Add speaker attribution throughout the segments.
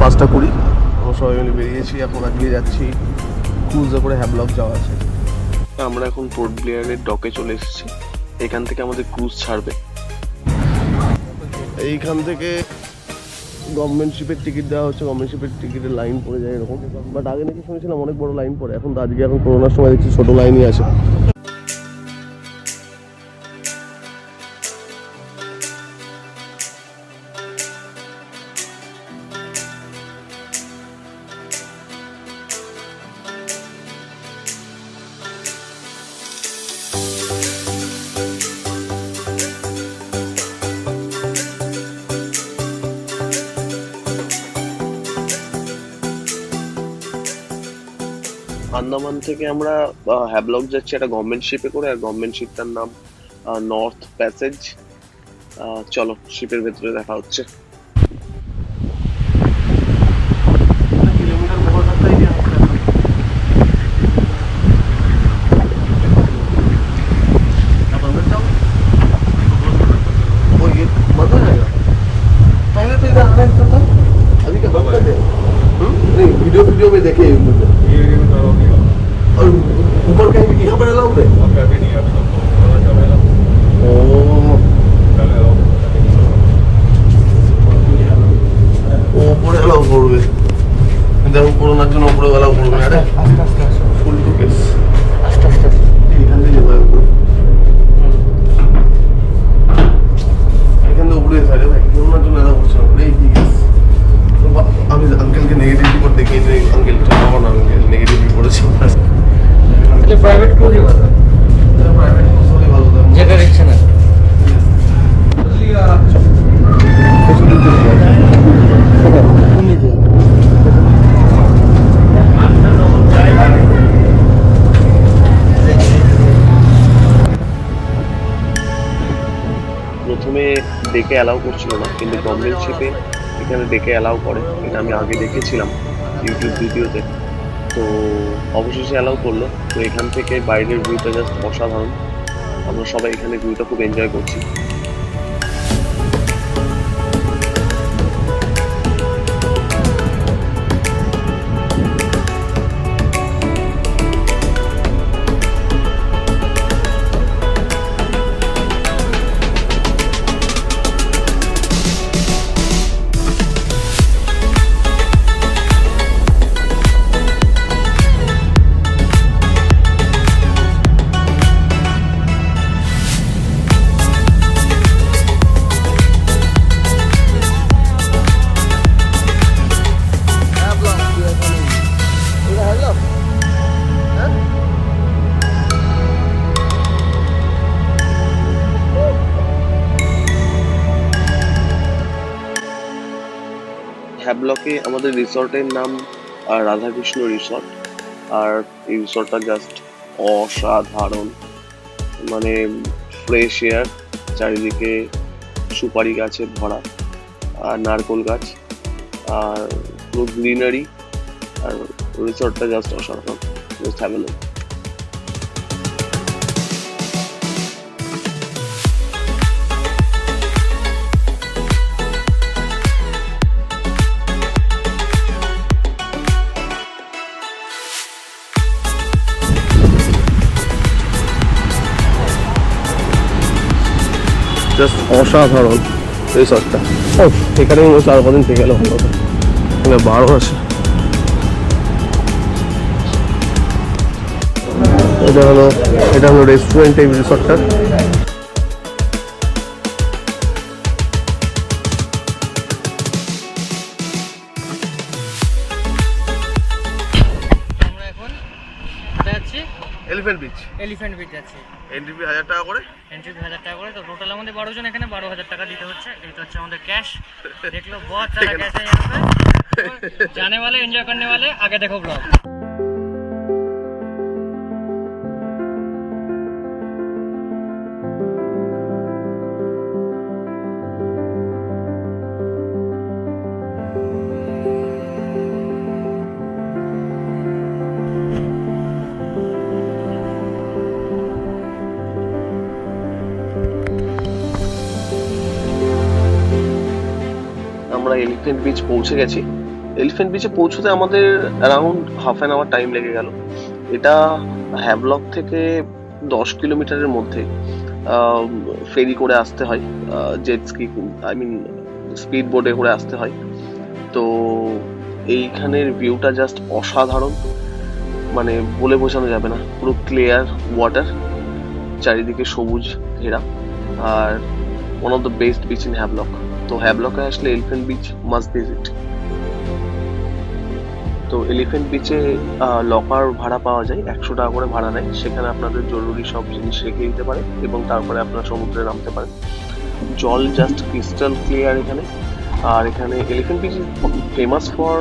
Speaker 1: 5:20 আমরা সবাই মিলে বেরিয়েছি, এখন আজকে যাচ্ছি ক্রুজে করে হ্যাভলক যাওয়া আছে। আমরা এখন পোর্ট ব্লেয়ারের ডকে চলে এসেছি, এখান থেকে আমাদের ক্রুজ ছাড়বে। এইখান থেকে গভর্নমেন্ট শিপের টিকিট দেওয়া হচ্ছে, গভর্নমেন্ট শিপের টিকিটের লাইন পড়ে যায় এরকম, বাট আগে নাকি শুনেছিলাম অনেক বড় লাইন পড়ে, এখন আজকে এখন করোনার সময় দেখছি ছোট লাইনই আছে। আন্দামান থেকে আমরা হ্যাভলক যাচ্ছি একটা গভর্নমেন্ট শিপে করে, আর গভর্নমেন্ট শিপটার নাম নর্থ প্যাসেজ। চলো শিপের ভেতরে দেখা হচ্ছে। वीडियो में देखे और ऊपर कहीं भी यहाँ पर अलाउड है? अभी नहीं है, ऊपर अलाउ করবে, দেখো করোনার জন্য উপরে अलाउ করবে না। আরে ফুল টু কেস আস্তে আস্তে এখান থেকে যাবে, এখান থেকে উপরে যাবে ভাই, করোনার জন্য अलाउ করছে না। এই কি কেস, আমি আঙ্কেলকে নেগেটিভ রিপোর্ট দেখিয়ে দিই, আঙ্কেল আমার নাম নেগেটিভ রিপোর্ট আছে। এটা প্রাইভেট ক্রুজই ভালো, প্রাইভেট ক্রুজ হলে ভালো দাম যেটা রিকশা না। প্রথমে ডেকে অ্যালাউ করছিল না, কিন্তু গভর্নমেন্ট শিপে এখানে ডেকে অ্যালাউ করে, এটা আমি আগে দেখেছিলাম ইউটিউব ভিডিওতে। তো অবশেষে অ্যালাউ করলো। তো এখান থেকে বাইরের ভিউটা জাস্ট অসাধারণ, আমরা সবাই এখানে ভিউটা খুব এনজয় করছি। হ্যাভলকে আমাদের রিসর্টের নাম রাধাকৃষ্ণ রিসর্ট, আর এই রিসর্টটা জাস্ট অসাধারণ, মানে ফ্রেশ এয়ার, চারিদিকে সুপারি গাছে ভরা আর নারকোল গাছ, আর পুরো গ্রিনারি, আর রিসর্টটা জাস্ট অসাধারণ। Just have a look. Just অসাধারণ রিসর্টটা। এখানে মনে হচ্ছে আরো কদিন থেকে গেলে ভালো হতো, এখানে বারো আছে। এটা হলো রেস্টুরেন্ট এই রিসর্টটা।
Speaker 2: এলিফ্যান্ট বিচ আছে,
Speaker 1: এন্ট্রি ফি 1000 টাকা করে,
Speaker 2: এন্ট্রি ফি 1000 টাকা করে। তো টোটাল আমাদের 12 জন, এখানে 12,000 টাকা দিতে হচ্ছে। এটা হচ্ছে আমাদের ক্যাশ। देख लो बहुत सारा कैश है यहाँ पे, जाने वाले एंजॉय करने वाले आगे देखो ब्लॉग।
Speaker 1: আমরা এলিফ্যান্ট বিচ পৌঁছে গেছি। এলিফ্যান্ট বিচে পৌঁছতে আমাদের around half an hour time লেগে গেল। এটা হ্যাভলক থেকে 10 কিলোমিটারের মধ্যে। ফেরি করে আসতে হয়, jet ski, I mean speed বোটে করে আসতে হয়। তো এইখানের ভিউটা জাস্ট অসাধারণ, মানে বলে বোঝানো যাবে না। পুরো ক্লিয়ার ওয়াটার, চারিদিকে সবুজ ঘেরা, আর one of the best beach in Havelock. তো হ্যাভলকে আসলে এলিফ্যান্ট বিচ মাস্ট ভিজিট। তো এলিফ্যান্ট বিচে লকার ভাড়া পাওয়া যায়, 100 টাকা করে ভাড়া নেয়। সেখানে আপনাদের জরুরি সব জিনিস রেখে দিতে পারে এবং তারপরে আপনারা সমুদ্রে নামতে পারেন। জল জাস্ট ক্রিস্টাল ক্লিয়ার এখানে। আর এখানে elephant beach is famous for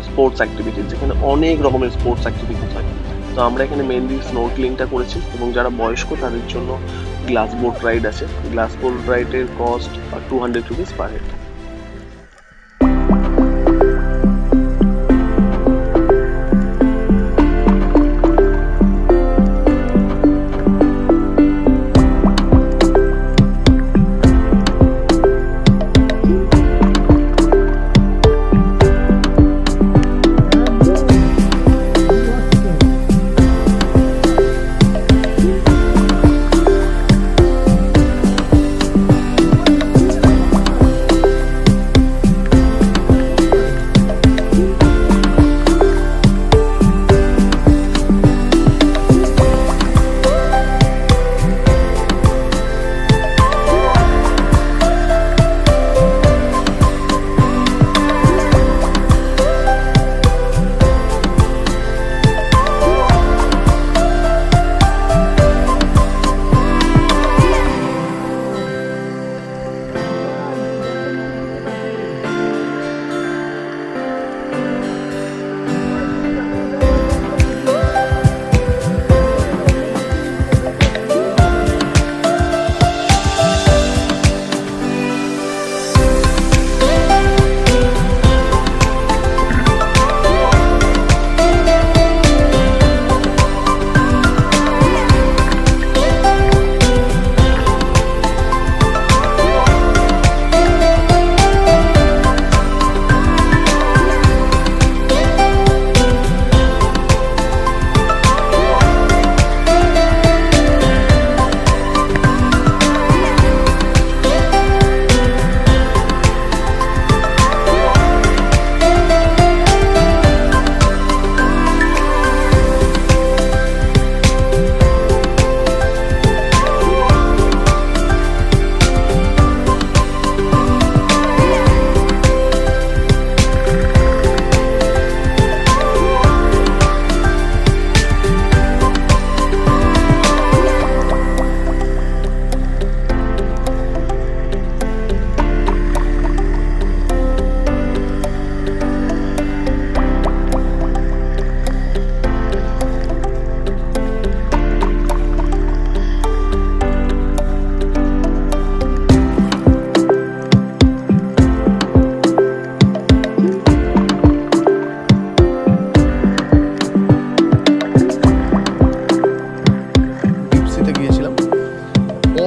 Speaker 1: sports activities, যেখানে অনেক রকমের স্পোর্টস অ্যাক্টিভিটিস হয়। তো আমরা এখানে মেনলি স্নোরকেলিংটা করেছি, এবং যারা বয়স্ক তাদের জন্য গ্লাস বোট রাইড আছে। গ্লাস বোট রাইডের কস্ট 200 রুপিস পার হেড।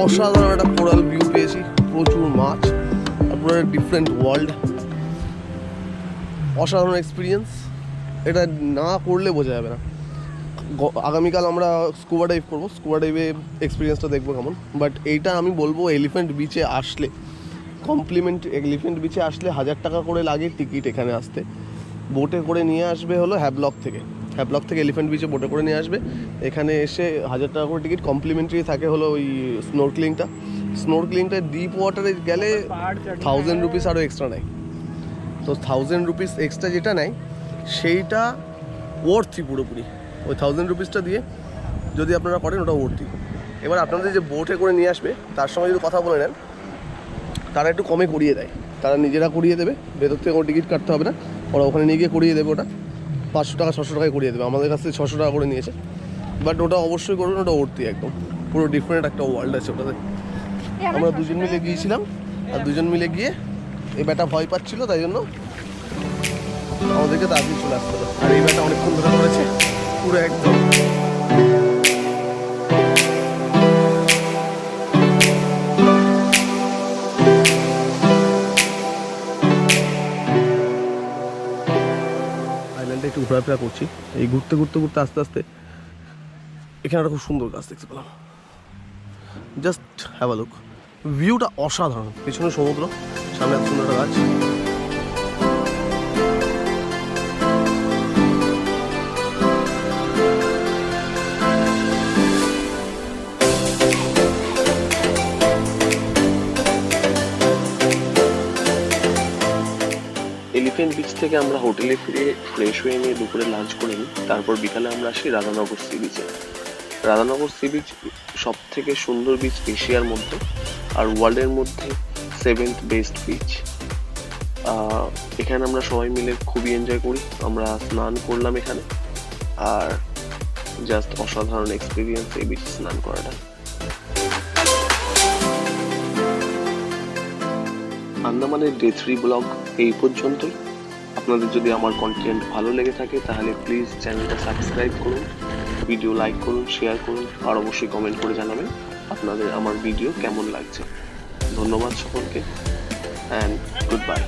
Speaker 1: অসাধারণ একটা কোরাল ভিউ পেয়েছি, প্রচুর মাছ, তারপরে ডিফারেন্ট ওয়ার্ল্ড। অসাধারণ এক্সপিরিয়েন্স, এটা না করলে বোঝা যাবে না। আগামীকাল আমরা স্কুবা ডাইভ করবো, স্কুবা ডাইভে এক্সপিরিয়েন্সটা দেখবো কেমন। বাট এইটা আমি বলবো এলিফ্যান্ট বিচে আসলে এলিফ্যান্ট বিচে আসলে 1000 টাকা করে লাগে টিকিট এখানে আসতে। বোটে করে নিয়ে আসবে হলো হ্যাভলক থেকে এলিফ্যান্ট বিচে বোটে করে নিয়ে আসবে। এখানে এসে 1000 টাকা করে টিকিট, কমপ্লিমেন্টারি থাকে হলো ওই স্নোরকেলিংটা ডিপ ওয়াটারে গেলে 1000 রুপিস আরও এক্সট্রা নেয়। তো 1000 রুপিস এক্সট্রা যেটা নেয় সেইটা ওয়ার্থি পুরোপুরি। ওই 1000 রুপিসটা দিয়ে যদি আপনারা করেন ওটা ওয়ার্থি। এবার আপনাদের যে বোটে করে নিয়ে আসবে তার সঙ্গে যদি কথা বলে নেন, তারা একটু কমে করিয়ে দেয়, তারা নিজেরা করিয়ে দেবে, ভেতর থেকে কোনো টিকিট কাটতে হবে না, ওরা ওখানে নিয়ে গিয়ে করিয়ে দেবে। ওটা 500 টাকা 600 টাকায় করিয়ে দেবে, আমাদের কাছ থেকে 600 টাকা করে নিয়েছে। বাট ওটা অবশ্যই করবেন, ওটা ওর্থি একদম, পুরো ডিফারেন্ট একটা ওয়ার্ল্ড আছে ওটাতে। আমরা দুজন মিলে গিয়েছিলাম, আর দুজন মিলে গিয়ে এই ব্যাটা ভয় পাচ্ছিল, তাই জন্য আমাদেরকে তাড়াতাড়ি চলে আসতে হবে। আর এই ব্যাটা অনেকক্ষণ ধরে করেছে পুরো একদম। ঘোরাফেরা করছি, এই ঘুরতে ঘুরতে ঘুরতে আস্তে আস্তে এখানে একটা খুব সুন্দর গাছ দেখতে পেলাম। জাস্ট হ্যাভ আ লুক, ভিউটা অসাধারণ, পেছনে সমুদ্র, সামনে এত সুন্দর একটা গাছ। এলিফ্যান্ট বিচ থেকে আমরা হোটেলে ফিরে ফ্রেশ হয়ে নিয়ে দুপুরে লাঞ্চ করে নিই। তারপর বিকালে আমরা আসি রাধানগর সি বিচে। রাধানগর সি বিচ সব থেকে সুন্দর বিচ এশিয়ার মধ্যে, আর ওয়ার্ল্ডের মধ্যে 7th বেস্ট বিচ। এখানে আমরা সবাই মিলে খুবই এনজয় করি। আমরা স্নান করলাম এখানে, আর জাস্ট অসাধারণ এক্সপিরিয়েন্স এই বিচে স্নান করাটা। আন্দামানের ডে 3 ব্লগ এই পর্যন্তই। আপনাদের যদি আমার কন্টেন্ট ভালো লেগে থাকে তাহলে প্লিজ চ্যানেলটা সাবস্ক্রাইব করুন, ভিডিও লাইক করুন, শেয়ার করুন, আর অবশ্যই কমেন্ট করে জানাবেন আপনাদের আমার ভিডিও কেমন লাগছে। ধন্যবাদ সকলকে, অ্যান্ড গুড বাই।